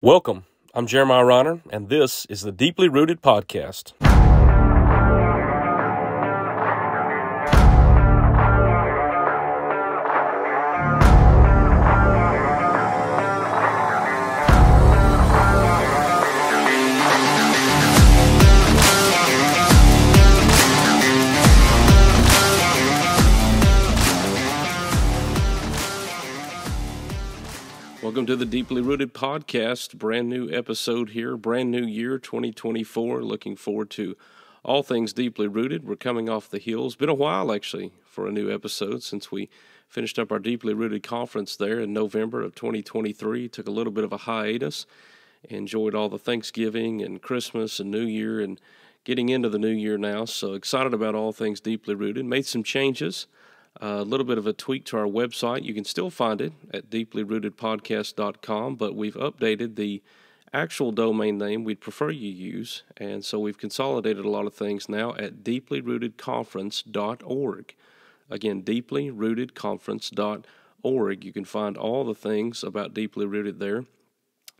Welcome. I'm Jeremiah Reiner, and this is the Deeply Rooted Podcast. Welcome to the Deeply Rooted Podcast. Brand new episode here, brand new year 2024. Looking forward to all things deeply rooted. We're coming off the heels. Been a while actually for a new episode since we finished up our Deeply Rooted conference there in November of 2023. Took a little bit of a hiatus. Enjoyed all the Thanksgiving and Christmas and New Year and getting into the new year now. So excited about all things deeply rooted. Made some changes. A little bit of a tweak to our website. You can still find it at deeplyrootedpodcast.com, but we've updated the actual domain name we'd prefer you use, and so we've consolidated a lot of things now at deeplyrootedconference.org. Again, deeplyrootedconference.org. You can find all the things about Deeply Rooted there.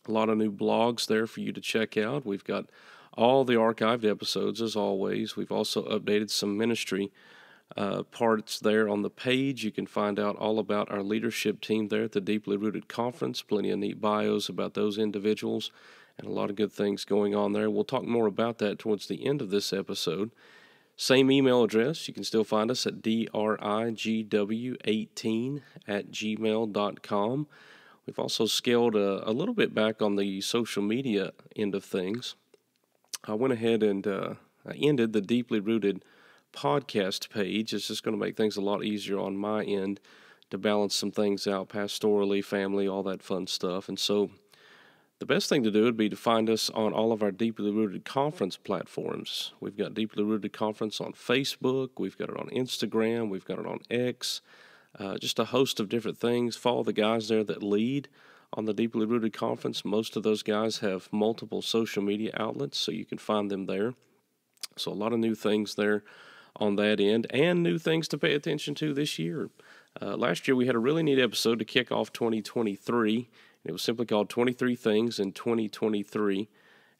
A lot of new blogs there for you to check out. We've got all the archived episodes as always. We've also updated some ministry parts there on the page. You can find out all about our leadership team there at the Deeply Rooted Conference. Plenty of neat bios about those individuals and a lot of good things going on there. We'll talk more about that towards the end of this episode. Same email address. You can still find us at drigw18@gmail.com. We've also scaled a little bit back on the social media end of things. I went ahead and I ended the Deeply Rooted podcast page. It's just going to make things a lot easier on my end to balance some things out pastorally, family, all that fun stuff. And so the best thing to do would be to find us on all of our Deeply Rooted Conference platforms. We've got Deeply Rooted Conference on Facebook. We've got it on Instagram. We've got it on X. Just a host of different things. Follow the guys there that lead on the Deeply Rooted Conference. Most of those guys have multiple social media outlets, so you can find them there. So a lot of new things there on that end, and new things to pay attention to this year. Last year we had a really neat episode to kick off 2023. It was simply called 23 Things in 2023,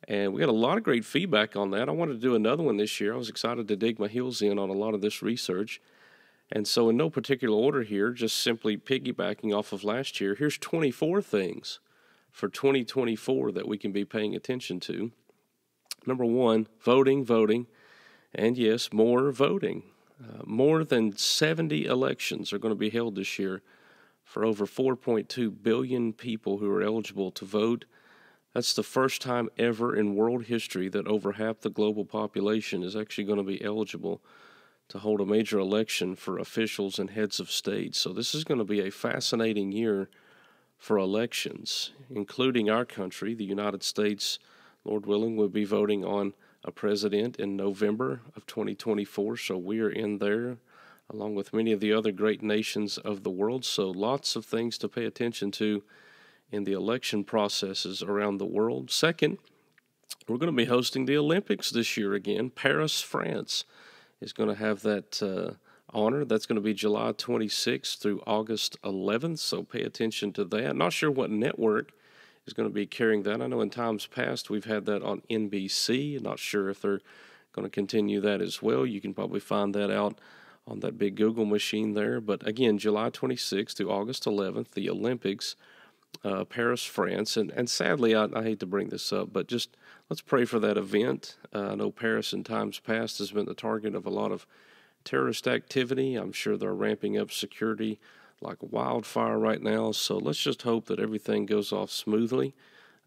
and we had a lot of great feedback on that. I wanted to do another one this year. I was excited to dig my heels in on a lot of this research, and so in no particular order here, just simply piggybacking off of last year, here's 24 things for 2024 that we can be paying attention to. Number one, voting. And yes, more voting. More than 70 elections are going to be held this year for over 4.2 billion people who are eligible to vote. That's the first time ever in world history that over half the global population is actually going to be eligible to hold a major election for officials and heads of state. So this is going to be a fascinating year for elections, including our country, the United States. Lord willing, we'll be voting on a president in November of 2024, so we are in there along with many of the other great nations of the world. So lots of things to pay attention to in the election processes around the world. Second, we're going to be hosting the Olympics this year again. Paris, France is going to have that honor. That's going to be July 26th through August 11th, so pay attention to that. Not sure what network is going to be carrying that. I know in times past we've had that on NBC. Not sure if they're going to continue that as well. You can probably find that out on that big Google machine there. But again, July 26th to August 11th, the Olympics, Paris, France. And sadly, I hate to bring this up, but just let's pray for that event. I know Paris in times past has been the target of a lot of terrorist activity. I'm sure they're ramping up security like wildfire right now, so let's just hope that everything goes off smoothly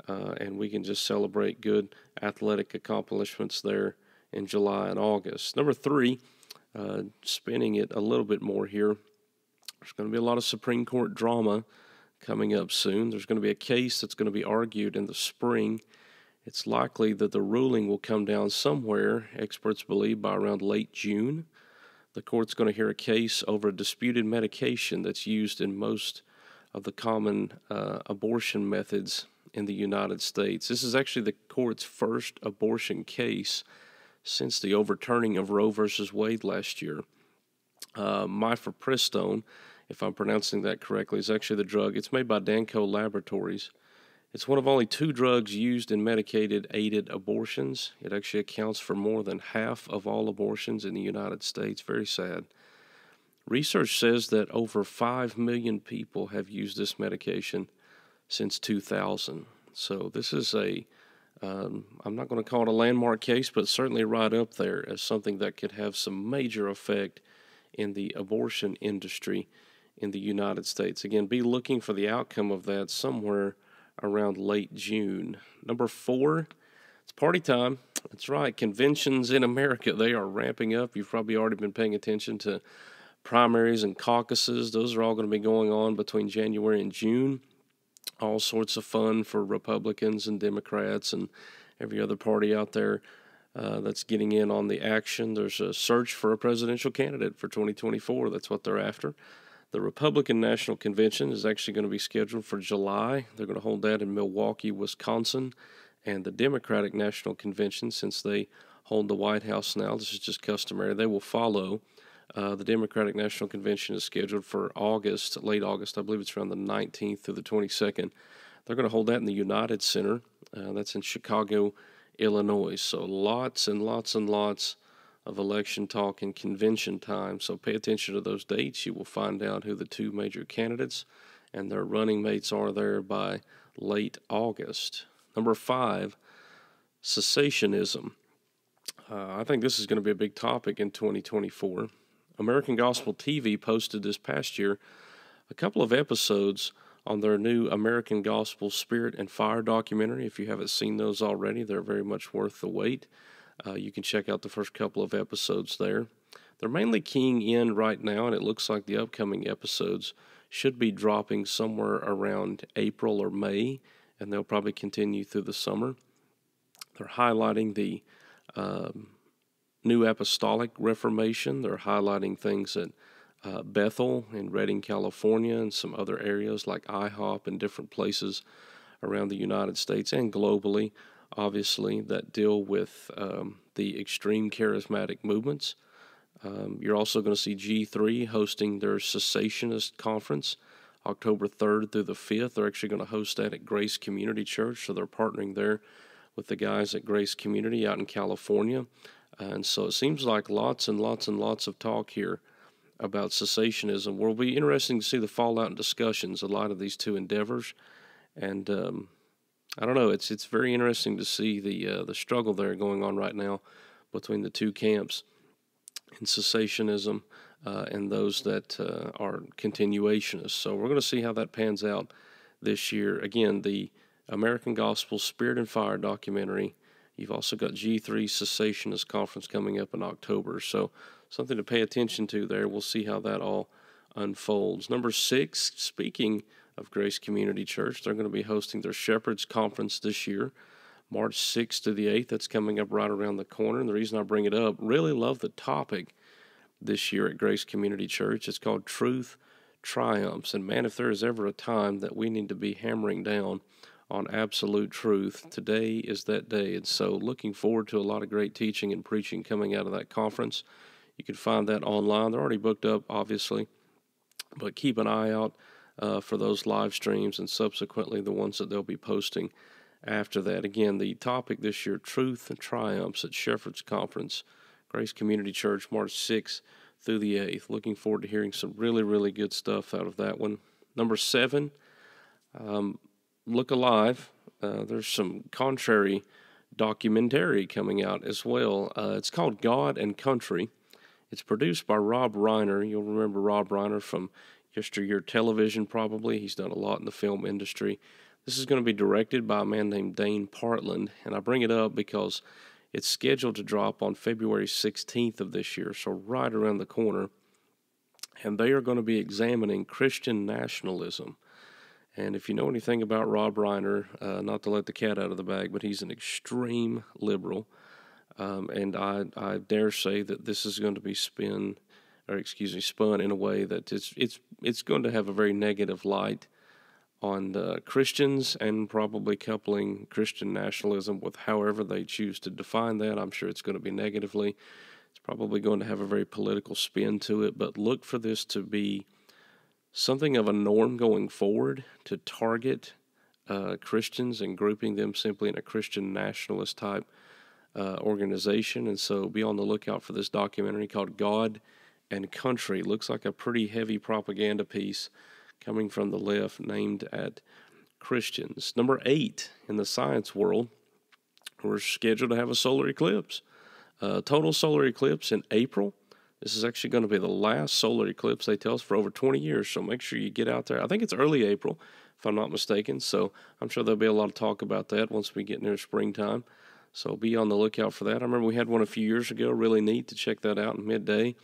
and we can just celebrate good athletic accomplishments there in July and August. Number three, spinning it a little bit more here, there's going to be a lot of Supreme Court drama coming up soon. There's going to be a case that's going to be argued in the spring. It's likely that the ruling will come down somewhere, experts believe, by around late June. The court's going to hear a case over a disputed medication that's used in most of the common abortion methods in the United States. This is actually the court's first abortion case since the overturning of Roe versus Wade last year. Mifepristone, if I'm pronouncing that correctly, is actually the drug. It's made by Danco Laboratories, It's one of only 2 drugs used in medicated-aided abortions. It actually accounts for more than half of all abortions in the United States. Very sad. Research says that over 5 million people have used this medication since 2000. So this is I'm not going to call it a landmark case, but certainly right up there as something that could have some major effect in the abortion industry in the United States. Again, be looking for the outcome of that somewhere around late June. Number 4, it's party time. That's right, conventions in America, they are ramping up. You've probably already been paying attention to primaries and caucuses. Those are all going to be going on between January and June. All sorts of fun for Republicans and Democrats and every other party out there that's getting in on the action. There's a search for a presidential candidate for 2024. That's what they're after. The Republican National Convention is actually going to be scheduled for July. They're going to hold that in Milwaukee, Wisconsin. And the Democratic National Convention, since they hold the White House now, this is just customary, they will follow. The Democratic National Convention is scheduled for August, late August. I believe it's around the 19th through the 22nd. They're going to hold that in the United Center. That's in Chicago, Illinois. So lots and lots and lots of election talk and convention time. So pay attention to those dates. You will find out who the 2 major candidates and their running mates are there by late August. Number 5, cessationism. I think this is going to be a big topic in 2024. American Gospel TV posted this past year a couple of episodes on their new American Gospel Spirit and Fire documentary. If you haven't seen those already, they're very much worth the wait. You can check out the first couple of episodes there. They're mainly keying in right now, and it looks like the upcoming episodes should be dropping somewhere around April or May, and they'll probably continue through the summer. They're highlighting the New Apostolic Reformation. They're highlighting things at Bethel in Redding, California, and some other areas like IHOP and different places around the United States and globally, obviously, that deal with the extreme charismatic movements. You're also going to see G3 hosting their cessationist conference October 3rd through the 5th. They're actually going to host that at Grace Community Church, so they're partnering there with the guys at Grace Community out in California. And so it seems like lots and lots and lots of talk here about cessationism. Will be interesting to see the fallout and discussions, a lot of these 2 endeavors. And I don't know, it's very interesting to see the struggle there going on right now between the 2 camps in cessationism and those that are continuationists. So we're going to see how that pans out this year. Again, the American Gospel Spirit and Fire documentary. You've also got G3 Cessationist Conference coming up in October. So something to pay attention to there. We'll see how that all unfolds. Number 6, speaking of Grace Community Church, they're going to be hosting their Shepherds Conference this year, March 6th to the 8th. That's coming up right around the corner. And the reason I bring it up, really love the topic this year at Grace Community Church. It's called Truth Triumphs. And man, if there is ever a time that we need to be hammering down on absolute truth, today is that day. And so looking forward to a lot of great teaching and preaching coming out of that conference. You can find that online. They're already booked up, obviously, but keep an eye out for those live streams and subsequently the ones that they'll be posting after that. Again, the topic this year, Truth and Triumphs at Shepherds Conference, Grace Community Church, March 6th through the 8th. Looking forward to hearing some really, really good stuff out of that one. Number 7, Look Alive. There's some contrary documentary coming out as well. It's called God and Country. It's produced by Rob Reiner. You'll remember Rob Reiner from yesteryear television probably. He's done a lot in the film industry. This is going to be directed by a man named Dane Partland, and I bring it up because it's scheduled to drop on February 16th of this year, so right around the corner. And they are going to be examining Christian nationalism. And if you know anything about Rob Reiner, not to let the cat out of the bag, but he's an extreme liberal. And I dare say that this is going to be spun in a way that it's going to have a very negative light on Christians and probably coupling Christian nationalism with however they choose to define that. I'm sure it's going to be negatively. It's probably going to have a very political spin to it, but look for this to be something of a norm going forward, to target Christians and grouping them simply in a Christian nationalist type organization. And so be on the lookout for this documentary called God and Country. Looks like a pretty heavy propaganda piece coming from the left aimed at Christians. Number 8, in the science world, we're scheduled to have a solar eclipse. Total solar eclipse in April. This is actually going to be the last solar eclipse, they tell us, for over 20 years. So make sure you get out there. I think it's early April, if I'm not mistaken. So I'm sure there'll be a lot of talk about that once we get near springtime. So be on the lookout for that. I remember we had one a few years ago, really neat to check that out in midday.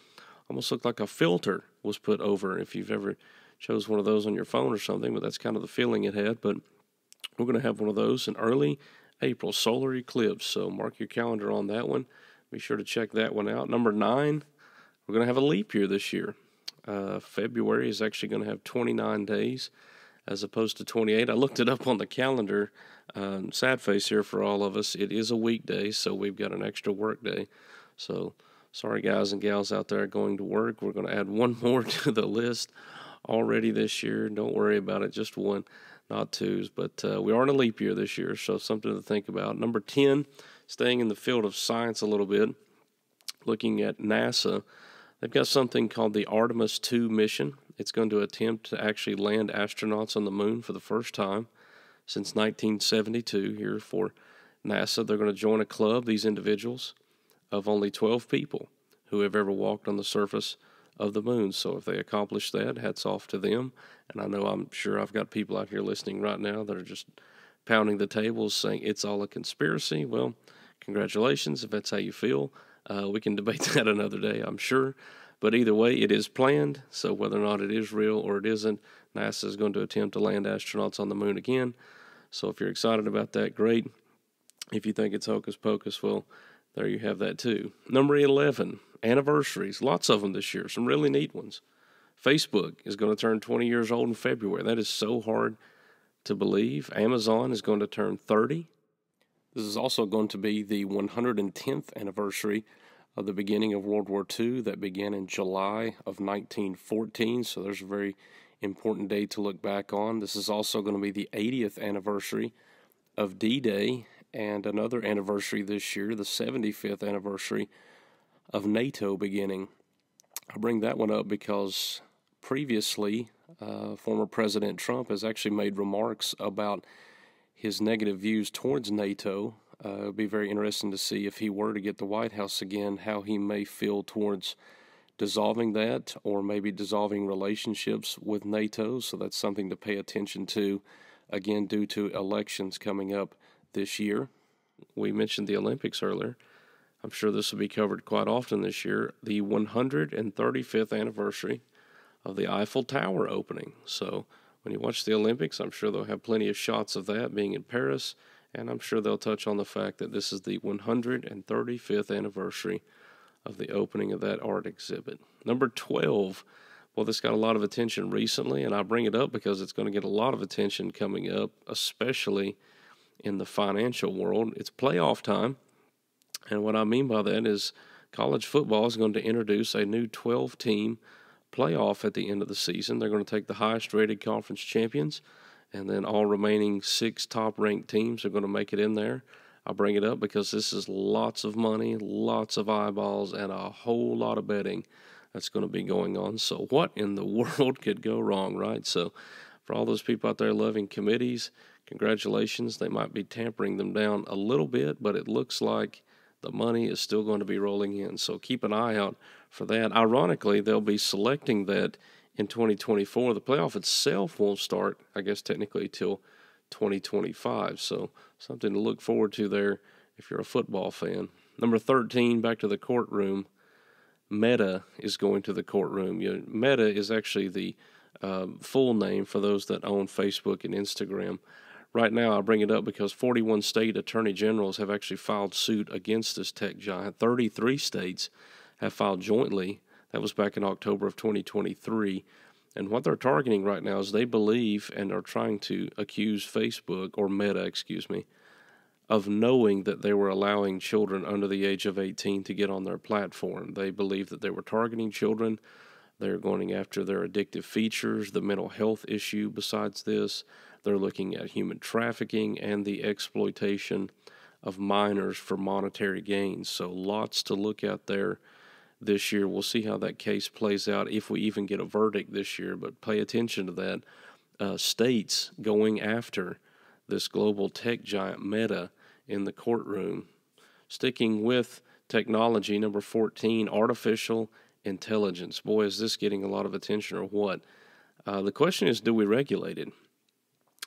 Almost looked like a filter was put over, if you've ever chose one of those on your phone or something, but that's kind of the feeling it had. But we're going to have one of those in early April, solar eclipse. So mark your calendar on that one. Be sure to check that one out. Number 9, we're going to have a leap year this year. February is actually going to have 29 days as opposed to 28. I looked it up on the calendar. Sad face here for all of us. It is a weekday, so we've got an extra work day. So sorry, guys and gals out there going to work. We're going to add one more to the list already this year. Don't worry about it, just one, not twos. But we are in a leap year this year, so something to think about. Number 10, staying in the field of science a little bit, looking at NASA. They've got something called the Artemis II mission. It's going to attempt to actually land astronauts on the moon for the first time since 1972 here for NASA. They're going to join a club, these individuals, of only 12 people who have ever walked on the surface of the moon. So if they accomplish that, hats off to them. And I'm sure I've got people out here listening right now that are just pounding the tables saying it's all a conspiracy. Well, congratulations if that's how you feel. We can debate that another day, I'm sure. But either way, it is planned. So whether or not it is real or it isn't, NASA is going to attempt to land astronauts on the moon again. So if you're excited about that, great. If you think it's hocus pocus, well, there you have that too. Number 11, anniversaries. Lots of them this year. Some really neat ones. Facebook is going to turn 20 years old in February. That is so hard to believe. Amazon is going to turn 30. This is also going to be the 110th anniversary of the beginning of World War II that began in July of 1914. So there's a very important date to look back on. This is also going to be the 80th anniversary of D-Day and another anniversary this year, the 75th anniversary of NATO beginning. I bring that one up because previously former President Trump has actually made remarks about his negative views towards NATO. It would be very interesting to see if he were to get the White House again, how he may feel towards dissolving that or maybe dissolving relationships with NATO. So that's something to pay attention to, again, due to elections coming up this year. We mentioned the Olympics earlier. I'm sure this will be covered quite often this year. The 135th anniversary of the Eiffel Tower opening. So when you watch the Olympics, I'm sure they'll have plenty of shots of that being in Paris. And I'm sure they'll touch on the fact that this is the 135th anniversary of the opening of that art exhibit. Number 12, well, this got a lot of attention recently, and I bring it up because it's going to get a lot of attention coming up, especially in the financial world. It's playoff time, and what I mean by that is college football is going to introduce a new 12-team playoff at the end of the season. They're going to take the highest-rated conference champions, and then all remaining 6 top-ranked teams are going to make it in there. I bring it up because this is lots of money, lots of eyeballs, and a whole lot of betting that's going to be going on. So what in the world could go wrong, right? So for all those people out there loving committees, congratulations. They might be tampering them down a little bit, but it looks like the money is still going to be rolling in. So keep an eye out for that. Ironically, they'll be selecting that in 2024. The playoff itself won't start, I guess, technically till 2025. So something to look forward to there if you're a football fan. Number 13, back to the courtroom. Meta is going to the courtroom. Meta is actually the full name for those that own Facebook and Instagram. Right now, I bring it up because 41 state attorney generals have actually filed suit against this tech giant. 33 states have filed jointly. That was back in October of 2023. And what they're targeting right now is they believe and are trying to accuse Facebook, or Meta, excuse me, of knowing that they were allowing children under the age of 18 to get on their platform. They believe that they were targeting children. They're going after their addictive features, the mental health issue besides this. They're looking at human trafficking and the exploitation of minors for monetary gains. So lots to look at there this year. We'll see how that case plays out if we even get a verdict this year, but pay attention to that. States going after this global tech giant Meta in the courtroom. Sticking with technology, number 14, artificial intelligence. Boy, is this getting a lot of attention or what? The question is, do we regulate it?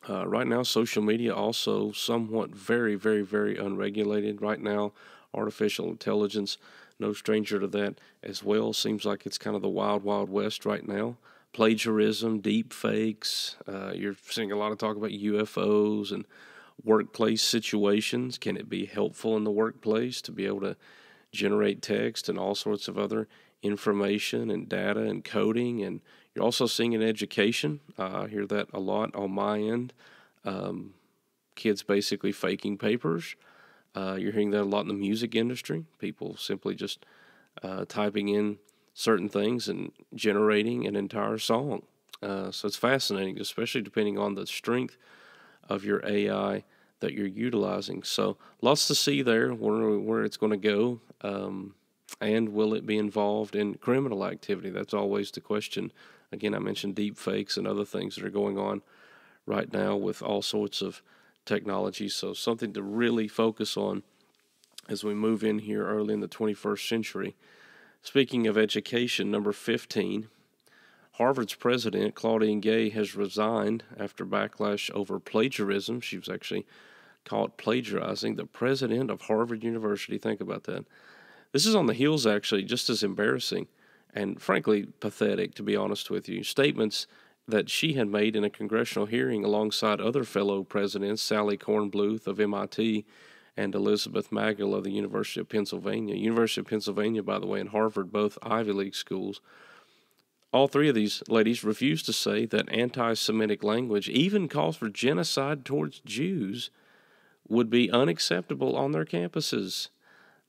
Right now, social media also somewhat very, very, very unregulated. Right now, artificial intelligence, no stranger to that as well. Seems like it's kind of the wild, wild west right now. Plagiarism, deep fakes. You're seeing a lot of talk about UFOs and workplace situations. Can it be helpful in the workplace to be able to generate text and all sorts of other information and data and coding? And you're also seeing in education. I hear that a lot on my end. Kids basically faking papers. You're hearing that a lot in the music industry. People simply just typing in certain things and generating an entire song. So it's fascinating, especially depending on the strength of your AI that you're utilizing. So lots to see there, where it's going to go, and will it be involved in criminal activity? That's always the question. Again, I mentioned deep fakes and other things that are going on right now with all sorts of technology. So something to really focus on as we move in here early in the 21st century. Speaking of education, number 15, Harvard's president, Claudine Gay, has resigned after backlash over plagiarism. She was actually caught plagiarizing. The president of Harvard University, think about that. This is on the heels, actually, just as embarrassing and frankly pathetic, to be honest with you. Statements that she had made in a congressional hearing alongside other fellow presidents, Sally Kornbluth of MIT and Elizabeth Magill of the University of Pennsylvania. University of Pennsylvania, by the way, and Harvard, both Ivy League schools. All three of these ladies refused to say that anti-Semitic language, even calls for genocide towards Jews, would be unacceptable on their campuses.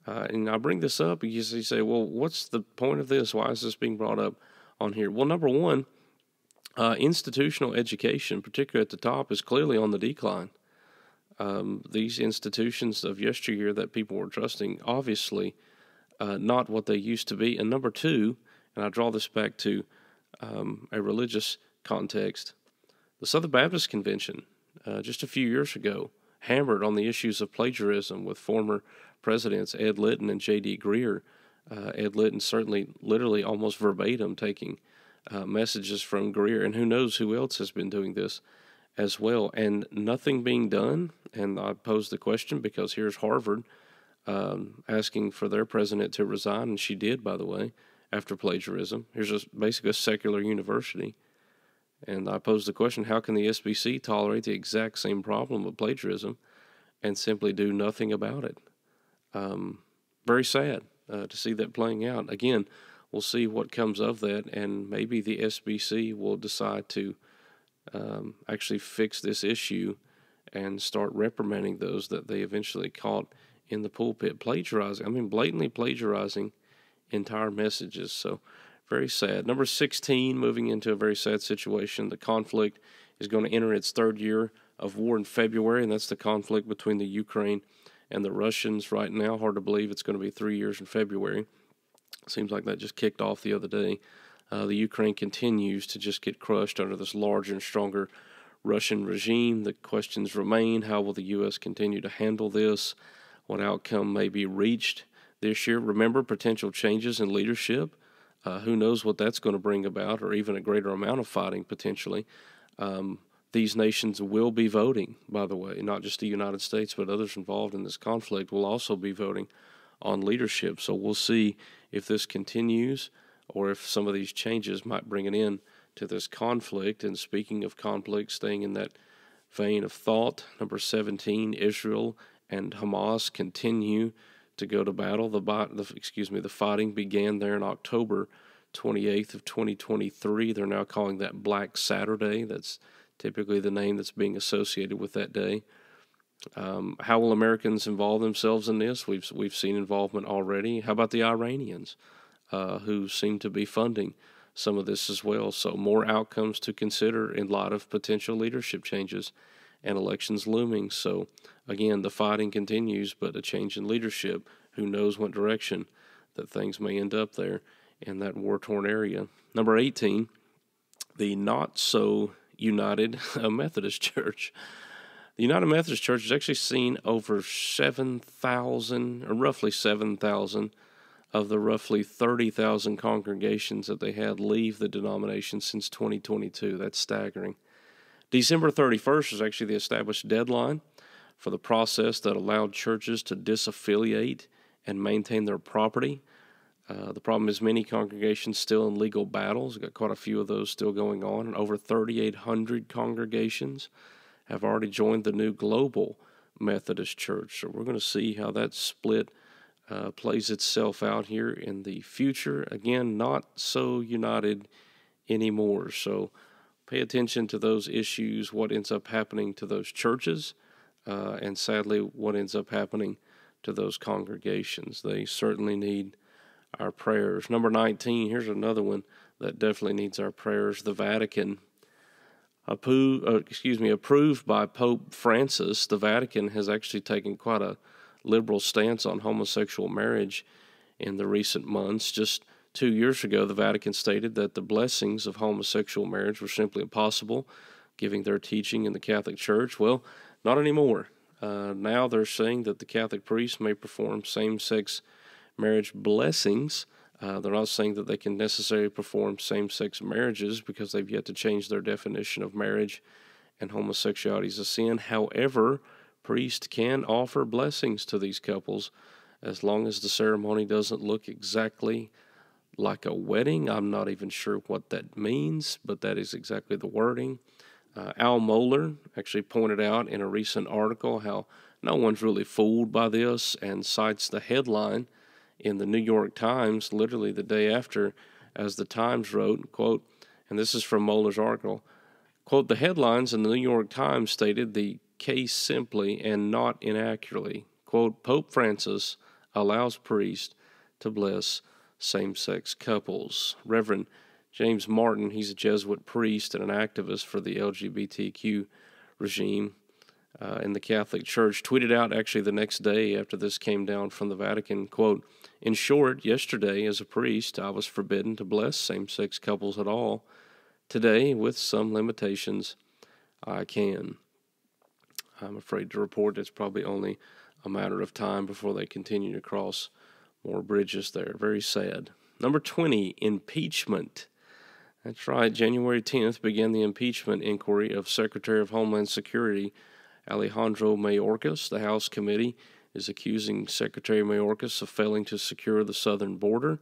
And I bring this up because you say, well, what's the point of this? Why is this being brought up on here? Well, number one, institutional education, particularly at the top, is clearly on the decline. These institutions of yesteryear that people were trusting, obviously not what they used to be. And number two, and I draw this back to a religious context, the Southern Baptist Convention just a few years ago hammered on the issues of plagiarism with former presidents Ed Litton and J.D. Greear. Ed Litton certainly literally almost verbatim taking messages from Greear, and who knows who else has been doing this as well, and nothing being done. And I pose the question because here's Harvard asking for their president to resign, and she did, by the way, after plagiarism. Here's basically a secular university. And I pose the question, how can the SBC tolerate the exact same problem of plagiarism and simply do nothing about it? Very sad to see that playing out. Again, we'll see what comes of that, and maybe the SBC will decide to actually fix this issue and start reprimanding those that they eventually caught in the pulpit plagiarizing. I mean, blatantly plagiarizing entire messages. So very sad. Number 16, moving into a very sad situation. The conflict is going to enter its third year of war in February, and that's the conflict between the Ukraine and the Russians right now. Hard to believe it's going to be 3 years in February. Seems like that just kicked off the other day. The Ukraine continues to just get crushed under this larger and stronger Russian regime. The questions remain: how will the U.S. continue to handle this? What outcome may be reached this year? Remember, potential changes in leadership. Who knows what that's going to bring about, or even a greater amount of fighting potentially. These nations will be voting, by the way, not just the United States, but others involved in this conflict will also be voting on leadership. So we'll see if this continues or if some of these changes might bring an end to this conflict. And speaking of conflict, staying in that vein of thought, number 17, Israel and Hamas continue to go to battle. The fighting began there in October 28th of 2023. They're now calling that Black Saturday. That's typically the name that's being associated with that day. How will Americans involve themselves in this? We've seen involvement already. How about the Iranians, who seem to be funding some of this as well. So more outcomes to consider in light of potential leadership changes and elections looming. So again, the fighting continues, but a change in leadership, who knows what direction that things may end up there in that war-torn area. Number 18, the not-so-united Methodist Church. The United Methodist Church has actually seen over 7,000, or roughly 7,000, of the roughly 30,000 congregations that they had leave the denomination since 2022. That's staggering. December 31st is actually the established deadline for the process that allowed churches to disaffiliate and maintain their property. The problem is many congregations still in legal battles. We've got quite a few of those still going on, and over 3,800 congregations have already joined the new Global Methodist Church. So we're going to see how that split plays itself out here in the future. Again, not so united anymore. So pay attention to those issues, what ends up happening to those churches, and sadly, what ends up happening to those congregations. They certainly need our prayers. Number 19, here's another one that definitely needs our prayers. The Vatican, approved by Pope Francis, the Vatican has actually taken quite a liberal stance on homosexual marriage in the recent months. Just 2 years ago, the Vatican stated that the blessings of homosexual marriage were simply impossible, giving their teaching in the Catholic Church. Well, not anymore. Now they're saying that the Catholic priests may perform same-sex marriage blessings. They're not saying that they can necessarily perform same-sex marriages because they've yet to change their definition of marriage and homosexuality is a sin. However, priests can offer blessings to these couples as long as the ceremony doesn't look exactly like a wedding. I'm not even sure what that means, but that is exactly the wording. Al Mohler actually pointed out in a recent article how no one's really fooled by this, and cites the headline in the New York Times literally the day after, as the Times wrote, quote, and this is from Mohler's article, quote, the headlines in the New York Times stated the case simply and not inaccurately. Quote, Pope Francis allows priests to bless same-sex couples. Reverend James Martin, he's a Jesuit priest and an activist for the LGBTQ regime in the Catholic Church, tweeted out actually the next day after this came down from the Vatican, quote, in short, yesterday as a priest I was forbidden to bless same-sex couples at all. Today, with some limitations, I can. I'm afraid to report it's probably only a matter of time before they continue to cross more bridges there. Very sad. Number 20, impeachment. That's right. January 10th began the impeachment inquiry of Secretary of Homeland Security Alejandro Mayorkas. The House committee is accusing Secretary Mayorkas of failing to secure the southern border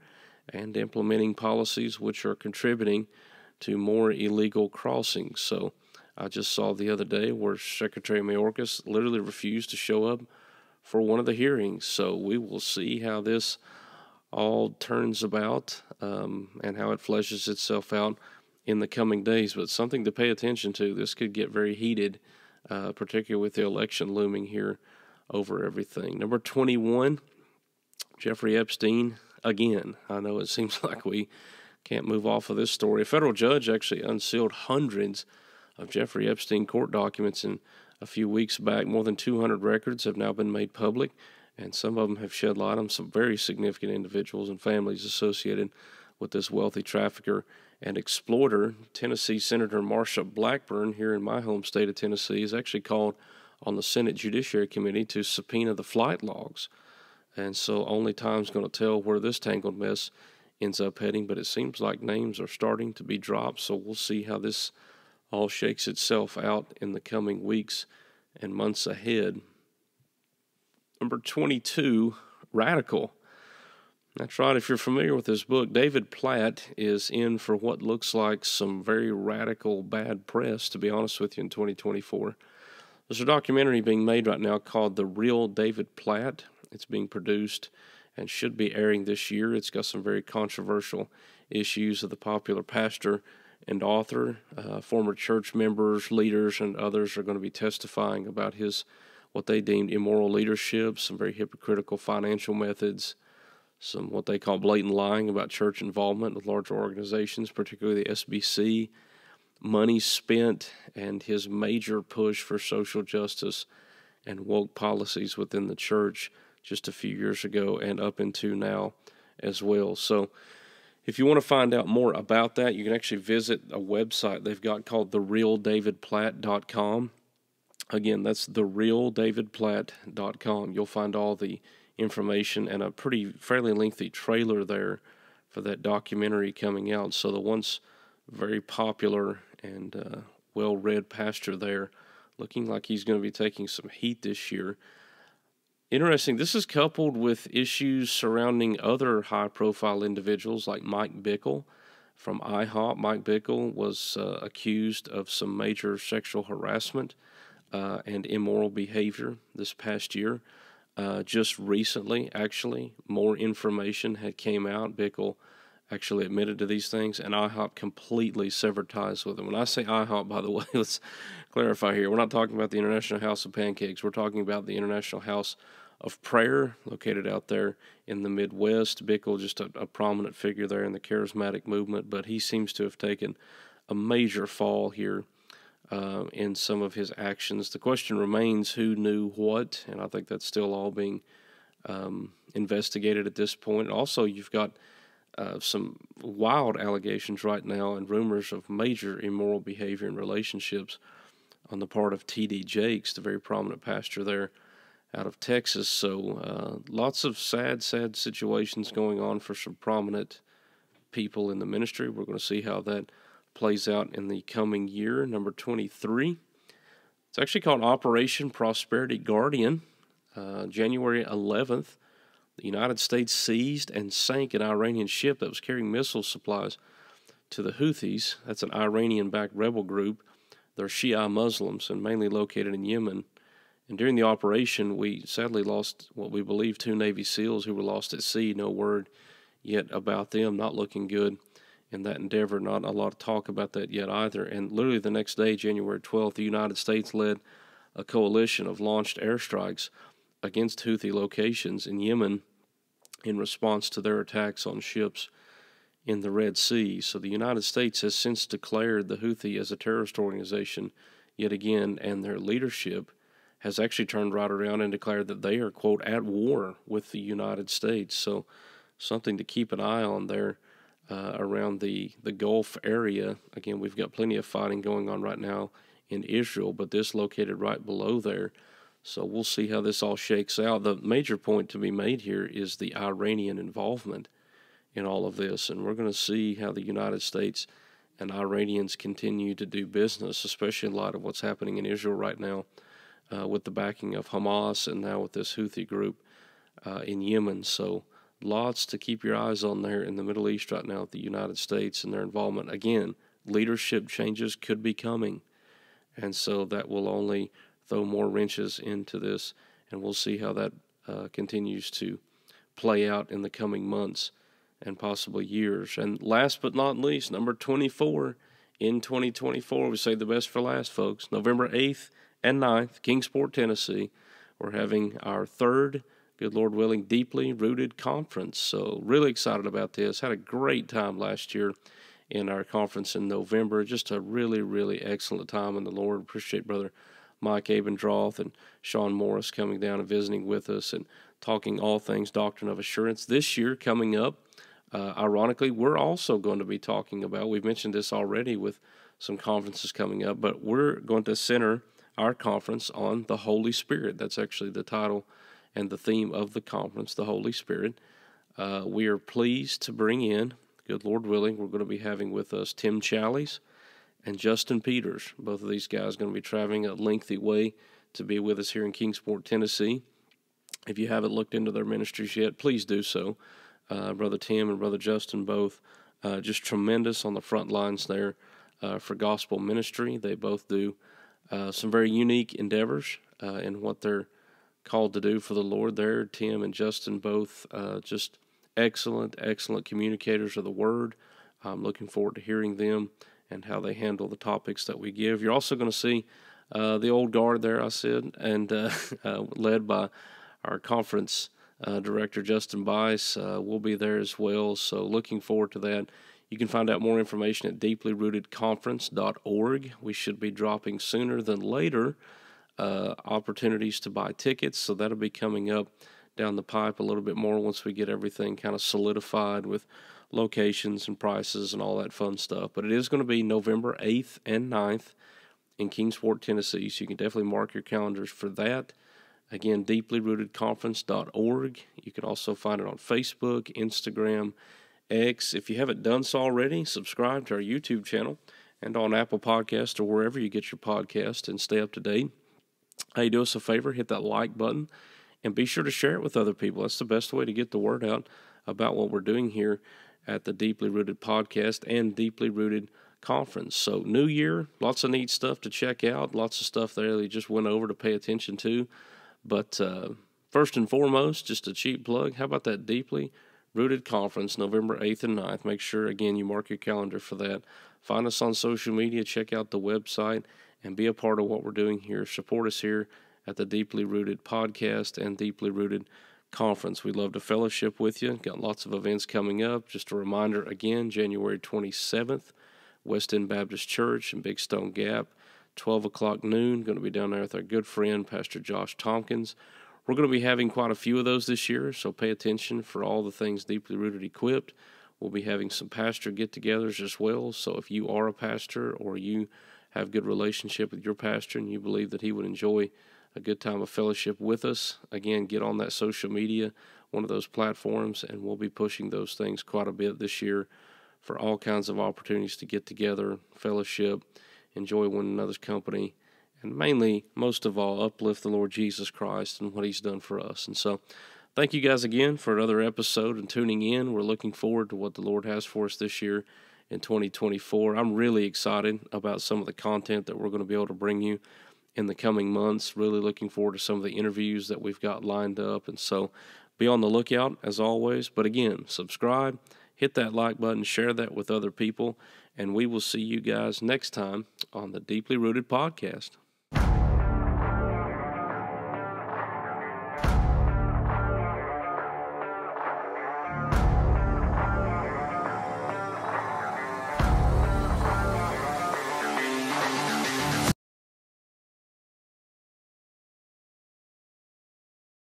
and implementing policies which are contributing to more illegal crossings. So I just saw the other day where Secretary Mayorkas literally refused to show up for one of the hearings. So we will see how this all turns about and how it fleshes itself out in the coming days. But something to pay attention to. This could get very heated, particularly with the election looming here over everything. Number 21, Jeffrey Epstein again. I know it seems like we can't move off of this story. A federal judge actually unsealed hundreds of Jeffrey Epstein court documents in a few weeks back. More than 200 records have now been made public, and some of them have shed light on some very significant individuals and families associated with this wealthy trafficker and exploiter. Tennessee Senator Marsha Blackburn, here in my home state of Tennessee, is actually called on the Senate Judiciary Committee to subpoena the flight logs. And so only time's going to tell where this tangled mess ends up heading, but it seems like names are starting to be dropped, so we'll see how this all shakes itself out in the coming weeks and months ahead. Number 22, Radical. That's right, if you're familiar with this book, David Platt is in for what looks like some very radical bad press, to be honest with you, in 2024. There's a documentary being made right now called The Real David Platt. It's being produced and should be airing this year. It's got some very controversial issues of the popular pastor and author. Former church members, leaders, and others are going to be testifying about his what they deemed immoral leadership, some very hypocritical financial methods, some what they call blatant lying about church involvement with larger organizations, particularly the SBC, money spent, and his major push for social justice and woke policies within the church just a few years ago and up into now as well. So if you want to find out more about that, you can actually visit a website they've got called therealdavidplatt.com. Again, that's therealdavidplatt.com. You'll find all the information and a fairly lengthy trailer there for that documentary coming out. So the once very popular and well-read pastor there, looking like he's going to be taking some heat this year. Interesting, this is coupled with issues surrounding other high-profile individuals like Mike Bickle from IHOP. Mike Bickle was accused of some major sexual harassment and immoral behavior this past year. Just recently, actually, more information had came out. Bickle actually admitted to these things, and IHOP completely severed ties with him. When I say IHOP, by the way, let's clarify here. We're not talking about the International House of Pancakes. We're talking about the International House of Prayer, located out there in the Midwest. Bickle, just a prominent figure there in the charismatic movement, but he seems to have taken a major fall here in some of his actions. The question remains, who knew what, and I think that's still all being investigated at this point. Also, you've got some wild allegations right now and rumors of major immoral behavior and relationships on the part of T.D. Jakes, the very prominent pastor there out of Texas. So lots of sad situations going on for some prominent people in the ministry. We're going to see how that plays out in the coming year. Number 23. It's actually called Operation Prosperity Guardian. January 11th, the United States seized and sank an Iranian ship that was carrying missile supplies to the Houthis. That's an Iranian-backed rebel group. They're Shia Muslims and mainly located in Yemen. And during the operation, we sadly lost what we believe 2 Navy SEALs who were lost at sea. No word yet about them. Not looking good in that endeavor. Not a lot of talk about that yet either. And literally the next day, January 12th, the United States led a coalition of launched airstrikes against Houthi locations in Yemen in response to their attacks on ships in the Red Sea. So the United States has since declared the Houthi as a terrorist organization yet again, and their leadership has actually turned right around and declared that they are, quote, at war with the United States. So something to keep an eye on there around the Gulf area. Again, we've got plenty of fighting going on right now in Israel, but this located right below there. So we'll see how this all shakes out. The major point to be made here is the Iranian involvement in all of this, and we're going to see how the United States and Iranians continue to do business, especially in light of what's happening in Israel right now with the backing of Hamas and now with this Houthi group in Yemen. So lots to keep your eyes on there in the Middle East right now with the United States and their involvement. Again, leadership changes could be coming, and so that will only throw more wrenches into this, and we'll see how that continues to play out in the coming months and possibly years. And last but not least, number 24 in 2024, we say the best for last, folks. November 8th and 9th, Kingsport, Tennessee. We're having our third, good Lord willing, Deeply Rooted Conference. So really excited about this. Had a great time last year in our conference in November. Just a really, really excellent time in the Lord. Appreciate Brother Mike Abendroth and Sean Morris coming down and visiting with us and talking all things Doctrine of Assurance. This year coming up, ironically, we're also going to be talking about, we've mentioned this already with some conferences coming up, but we're going to center our conference on the Holy Spirit. That's actually the title and the theme of the conference, the Holy Spirit. We are pleased to bring in, good Lord willing, we're going to be having with us Tim Challies and Justin Peters. Both of these guys are going to be traveling a lengthy way to be with us here in Kingsport, Tennessee. If you haven't looked into their ministries yet, please do so. Brother Tim and Brother Justin both just tremendous on the front lines there for gospel ministry. They both do some very unique endeavors in what they're called to do for the Lord there. Tim and Justin both just excellent communicators of the Word. I'm looking forward to hearing them and how they handle the topics that we give. You're also going to see the old guard there, I said, and led by our conference Director Justin Bice will be there as well, so looking forward to that. You can find out more information at deeplyrootedconference.org. We should be dropping sooner than later opportunities to buy tickets, so that'll be coming up down the pipe a little bit more once we get everything kind of solidified with locations and prices and all that fun stuff. But it is going to be November 8th and 9th in Kingsport, Tennessee, so you can definitely mark your calendars for that. Again, deeplyrootedconference.org. You can also find it on Facebook, Instagram, X. If you haven't done so already, subscribe to our YouTube channel and on Apple Podcast or wherever you get your podcast and stay up to date. Hey, do us a favor, hit that like button and be sure to share it with other people. That's the best way to get the word out about what we're doing here at the Deeply Rooted Podcast and Deeply Rooted Conference. So, new year, lots of neat stuff to check out, lots of stuff there that you just went over to pay attention to. But first and foremost, just a cheap plug, how about that Deeply Rooted Conference, November 8th and 9th? Make sure, again, you mark your calendar for that. Find us on social media, check out the website, and be a part of what we're doing here. Support us here at the Deeply Rooted Podcast and Deeply Rooted Conference. We'd love to fellowship with you. Got lots of events coming up. Just a reminder, again, January 27th, West End Baptist Church in Big Stone Gap, 12 o'clock noon. Going to be down there with our good friend, Pastor Josh Tompkins. We're going to be having quite a few of those this year, so pay attention for all the things Deeply Rooted equipped. We'll be having some pastor get-togethers as well, so if you are a pastor or you have good relationship with your pastor and you believe that he would enjoy a good time of fellowship with us, again, get on that social media, one of those platforms, and we'll be pushing those things quite a bit this year for all kinds of opportunities to get together, fellowship, enjoy one another's company, and mainly, most of all, uplift the Lord Jesus Christ and what he's done for us. And so, thank you guys again for another episode and tuning in. We're looking forward to what the Lord has for us this year in 2024. I'm really excited about some of the content that we're going to be able to bring you in the coming months. Really looking forward to some of the interviews that we've got lined up. And so be on the lookout as always. But again, subscribe, hit that like button, share that with other people, and we will see you guys next time on the Deeply Rooted Podcast.